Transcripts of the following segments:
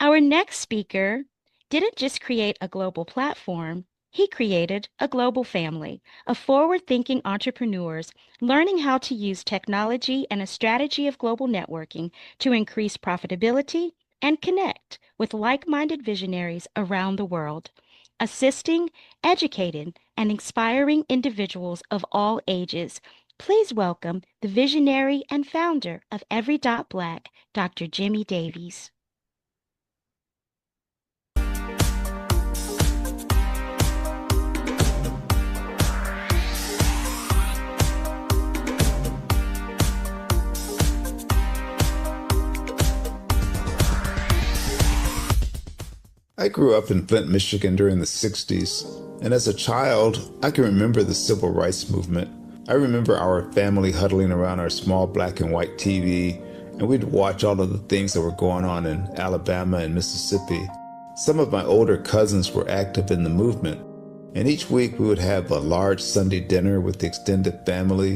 Our next speaker didn't just create a global platform, he created a global family of forward-thinking entrepreneurs learning how to use technology and a strategy of global networking to increase profitability and connect with like-minded visionaries around the world, assisting, educating, and inspiring individuals of all ages. Please welcome the visionary and founder of Every Dot Black, Dr. Jimmy Davies. I grew up in Flint, Michigan during the 60s, and as a child, I can remember the civil rights movement. I remember our family huddling around our small black and white TV, and we'd watch all of the things that were going on in Alabama and Mississippi. Some of my older cousins were active in the movement, and each week we would have a large Sunday dinner with the extended family,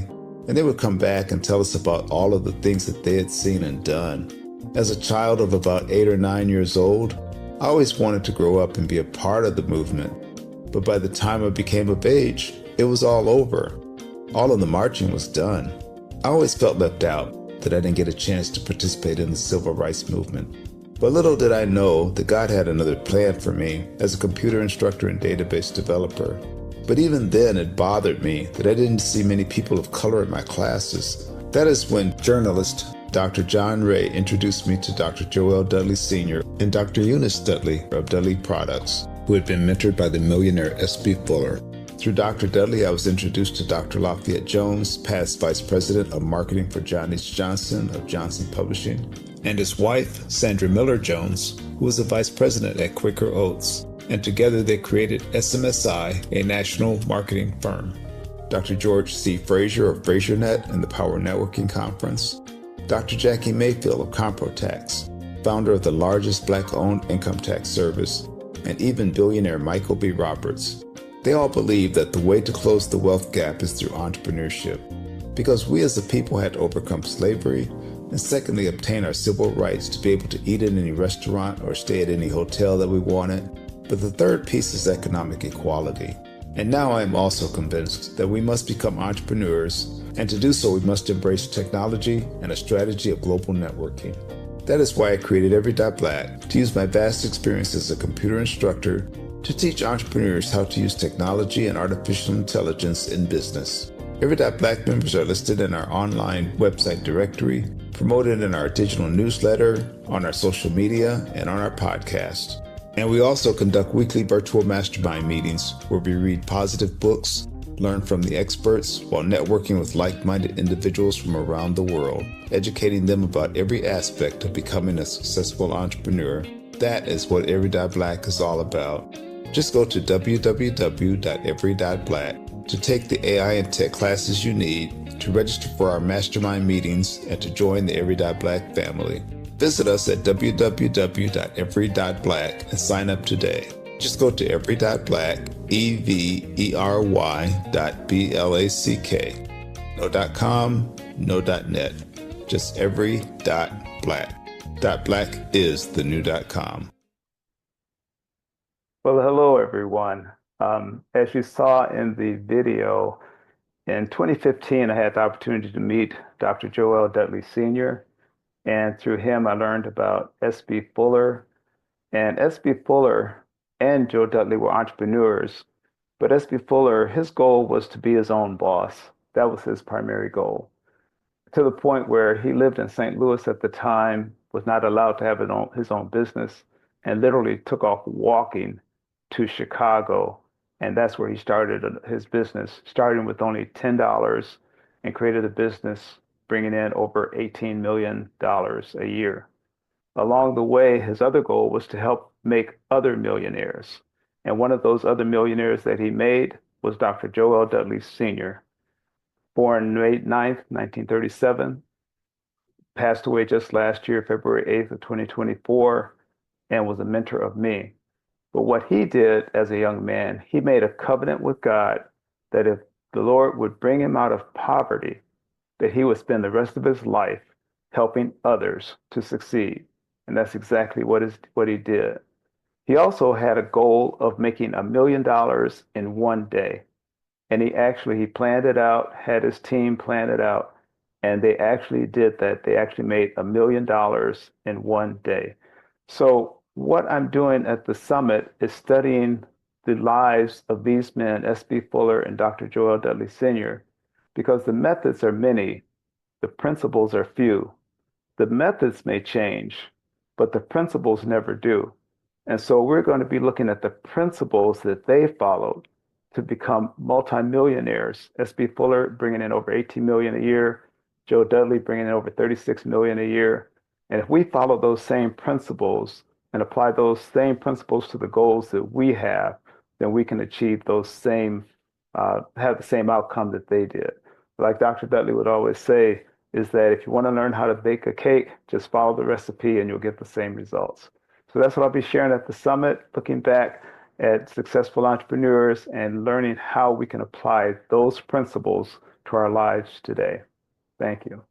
and they would come back and tell us about all of the things that they had seen and done. As a child of about 8 or 9 years old, I always wanted to grow up and be a part of the movement, but by the time I became of age, it was all over. All of the marching was done. I always felt left out, that I didn't get a chance to participate in the civil rights movement. But little did I know that God had another plan for me as a computer instructor and database developer. But even then, it bothered me that I didn't see many people of color in my classes. That is when journalist Dr. John Ray introduced me to Dr. Joel Dudley Sr. and Dr. Eunice Dudley of Dudley Products, who had been mentored by the millionaire S.B. Fuller. Through Dr. Dudley, I was introduced to Dr. Lafayette Jones, past Vice President of Marketing for John H. Johnson of Johnson Publishing, and his wife, Sandra Miller Jones, who was the Vice President at Quaker Oats, and together they created SMSI, a national marketing firm. Dr. George C. Frazier of FrazierNet and the Power Networking Conference, Dr. Jackie Mayfield of ComproTax, founder of the largest Black-owned income tax service, and even billionaire Michael B. Roberts. They all believe that the way to close the wealth gap is through entrepreneurship, because we as a people had to overcome slavery, and secondly, obtain our civil rights to be able to eat in any restaurant or stay at any hotel that we wanted. But the third piece is economic equality. And now I am also convinced that we must become entrepreneurs, and to do so we must embrace technology and a strategy of global networking. That is why I created Every Dot Black, to use my vast experience as a computer instructor to teach entrepreneurs how to use technology and artificial intelligence in business. Every Dot Black members are listed in our online website directory, promoted in our digital newsletter, on our social media, and on our podcast. And we also conduct weekly virtual mastermind meetings where we read positive books, learn from the experts, while networking with like-minded individuals from around the world, educating them about every aspect of becoming a successful entrepreneur. That is what Every Dot Black is all about. Just go to www.every.black to take the AI and tech classes you need, to register for our mastermind meetings, and to join the Every Dot Black family. Visit us at www.every.black and sign up today. Just go to every.black, every.black. No .com, no .net. Just every.black. .black is the new .com. Well, hello, everyone. As you saw in the video, in 2015, I had the opportunity to meet Dr. Joel Dudley Sr., and through him, I learned about S.B. Fuller. And S.B. Fuller and Joe Dudley were entrepreneurs, but S.B. Fuller, his goal was to be his own boss. That was his primary goal, to the point where he lived in St. Louis at the time, was not allowed to have his own business, and literally took off walking to Chicago. And that's where he started his business, starting with only $10, and created a business bringing in over $18 million a year. Along the way, his other goal was to help make other millionaires. And one of those other millionaires that he made was Dr. Joel Dudley Sr., born May 9th, 1937, passed away just last year, February 8th of 2024, and was a mentor of me. But what he did as a young man, he made a covenant with God that if the Lord would bring him out of poverty, that he would spend the rest of his life helping others to succeed. And that's exactly what he did. He also had a goal of making $1 million in one day. And he planned it out, had his team plan it out, and they actually did that. They actually made $1 million in one day. So what I'm doing at the summit is studying the lives of these men, S.B. Fuller and Dr. Joel Dudley Sr., because the methods are many, the principles are few. The methods may change, but the principles never do. And so we're going to be looking at the principles that they followed to become multimillionaires. S.B. Fuller bringing in over 18 million a year, Joe Dudley bringing in over 36 million a year. And if we follow those same principles and apply those same principles to the goals that we have, then we can achieve have the same outcome that they did. Like Dr. Dudley would always say, is that if you want to learn how to bake a cake, just follow the recipe and you'll get the same results. So that's what I'll be sharing at the summit, looking back at successful entrepreneurs and learning how we can apply those principles to our lives today. Thank you.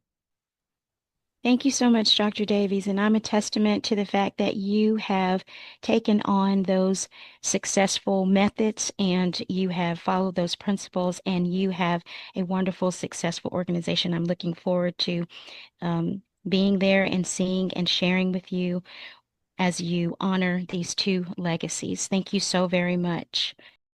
Thank you so much, Dr. Davies. And I'm a testament to the fact that you have taken on those successful methods and you have followed those principles and you have a wonderful, successful organization. I'm looking forward to being there and seeing and sharing with you as you honor these two legacies. Thank you so very much.